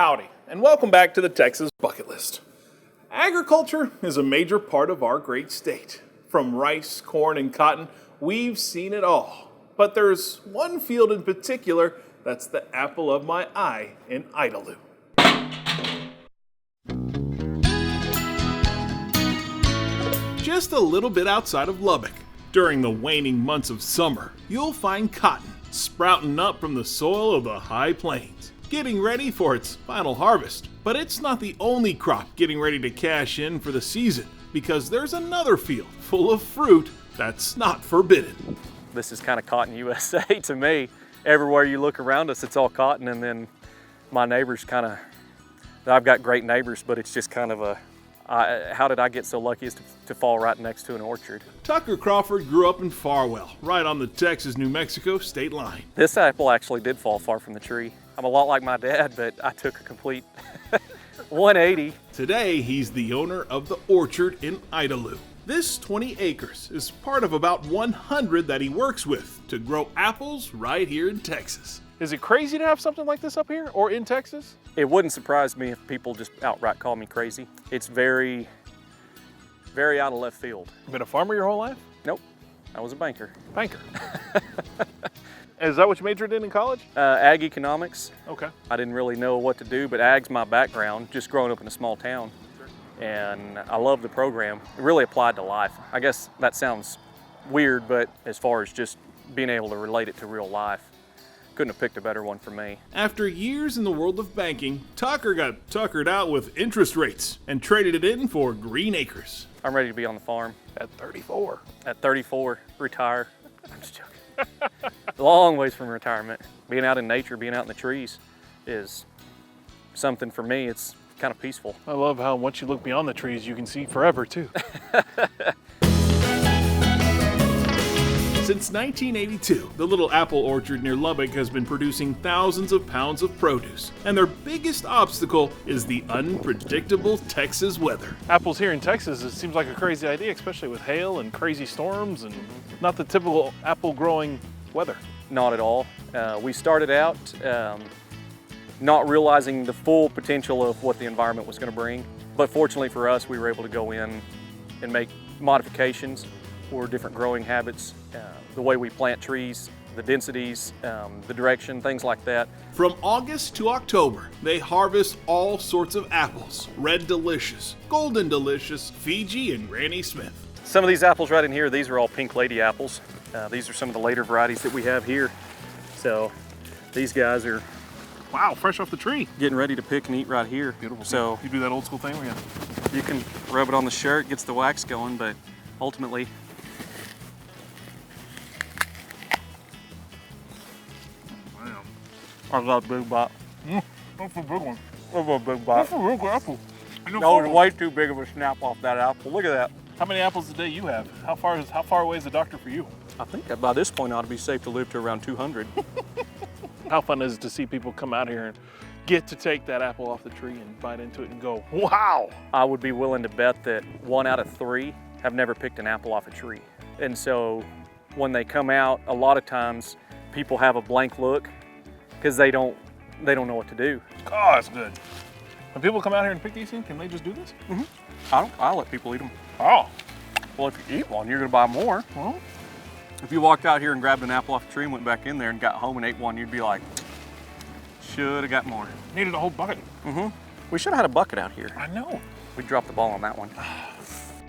Howdy, and welcome back to the Texas Bucket List. Agriculture is a major part of our great state. From rice, corn, and cotton, we've seen it all. But there's one field in particular that's the apple of my eye in Idalou. Just a little bit outside of Lubbock, during the waning months of summer, you'll find cotton sprouting up from the soil of the high plains, getting ready for its final harvest. But it's not the only crop getting ready to cash in for the season, because there's another field full of fruit that's not forbidden. This is kind of cotton USA to me. Everywhere you look around us, it's all cotton, and then my neighbors I've got great neighbors, but it's just kind of how did I get so lucky as to fall right next to an orchard? Tucker Crawford grew up in Farwell, right on the Texas-New Mexico state line. This apple actually did fall far from the tree. I'm a lot like my dad, but I took a complete 180. Today, he's the owner of the orchard in Idalou. This 20 acres is part of about 100 that he works with to grow apples right here in Texas. Is it crazy to have something like this up here or in Texas? It wouldn't surprise me if people just outright call me crazy. It's very, very out of left field. You been a farmer your whole life? Nope, I was a banker. Banker. Is that what you majored in college? Ag economics. Okay. I didn't really know what to do, but ag's my background, just growing up in a small town. And I love the program. It really applied to life. I guess that sounds weird, but as far as just being able to relate it to real life, couldn't have picked a better one for me. After years in the world of banking, Tucker got tuckered out with interest rates and traded it in for green acres. I'm ready to be on the farm. At 34. At 34, retire. I'm just joking. Long ways from retirement. Being out in nature, being out in the trees is something for me. It's kind of peaceful. I love how once you look beyond the trees, you can see forever too. Since 1982, the little apple orchard near Lubbock has been producing thousands of pounds of produce, and their biggest obstacle is the unpredictable Texas weather. Apples here in Texas, it seems like a crazy idea, especially with hail and crazy storms and not the typical apple growing weather. Not at all. We started out not realizing the full potential of what the environment was going to bring, but fortunately for us, we were able to go in and make modifications for different growing habits, the way we plant trees, the densities, the direction, things like that. From August to October, they harvest all sorts of apples: Red Delicious, Golden Delicious, Fuji, and Granny Smith. Some of these apples right in here, these are all Pink Lady apples. These are some of the later varieties that we have here. So these guys are, wow, fresh off the tree. Getting ready to pick and eat right here. Beautiful. So you do that old school thing where you can rub it on the shirt, gets the wax going, but ultimately, I got a big bite. That's a big one. That's a big bite. That's a real good apple. That was way too big of a snap off that apple. Look at that. How many apples a day you have? How far away is the doctor for you? I think that by this point I ought to be safe to live to around 200. How fun is it to see people come out here and get to take that apple off the tree and bite into it and go, wow! I would be willing to bet that 1 out of 3 have never picked an apple off a tree. And so when they come out, a lot of times people have a blank look because they don't know what to do. Oh, that's good. When people come out here and pick these things, can they just do this? Mm-hmm. I'll let people eat them. Oh. Well, if you eat one, you're gonna buy more. Well, if you walked out here and grabbed an apple off a tree and went back in there and got home and ate one, you'd be like, should have got more. Needed a whole bucket. We should have had a bucket out here. I know. We dropped the ball on that one.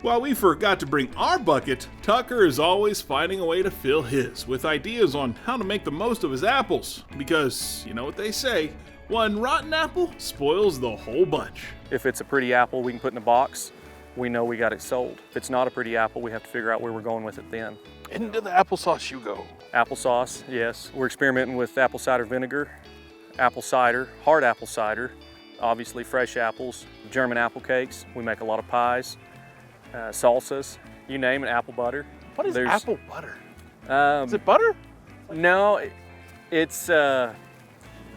While we forgot to bring our bucket, Tucker is always finding a way to fill his with ideas on how to make the most of his apples. Because, you know what they say, one rotten apple spoils the whole bunch. If it's a pretty apple we can put in a box, we know we got it sold. If it's not a pretty apple, we have to figure out where we're going with it then. Into the applesauce you go. Applesauce, yes. We're experimenting with apple cider vinegar, apple cider, hard apple cider, obviously fresh apples, German apple cakes. We make a lot of pies. Salsas, you name it, apple butter. What is apple butter? Is it butter? No, it's,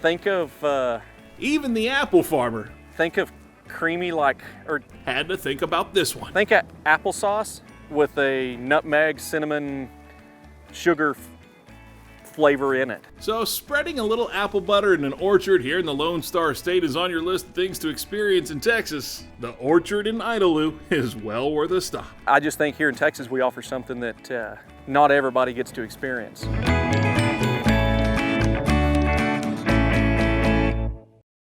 think of... Even the apple farmer think of creamy had to think about this one. Think of applesauce with a nutmeg, cinnamon, sugar flavor in it. So spreading a little apple butter in an orchard here in the Lone Star State is on your list of things to experience in Texas. The orchard in Idalou is well worth a stop. I just think here in Texas we offer something that not everybody gets to experience.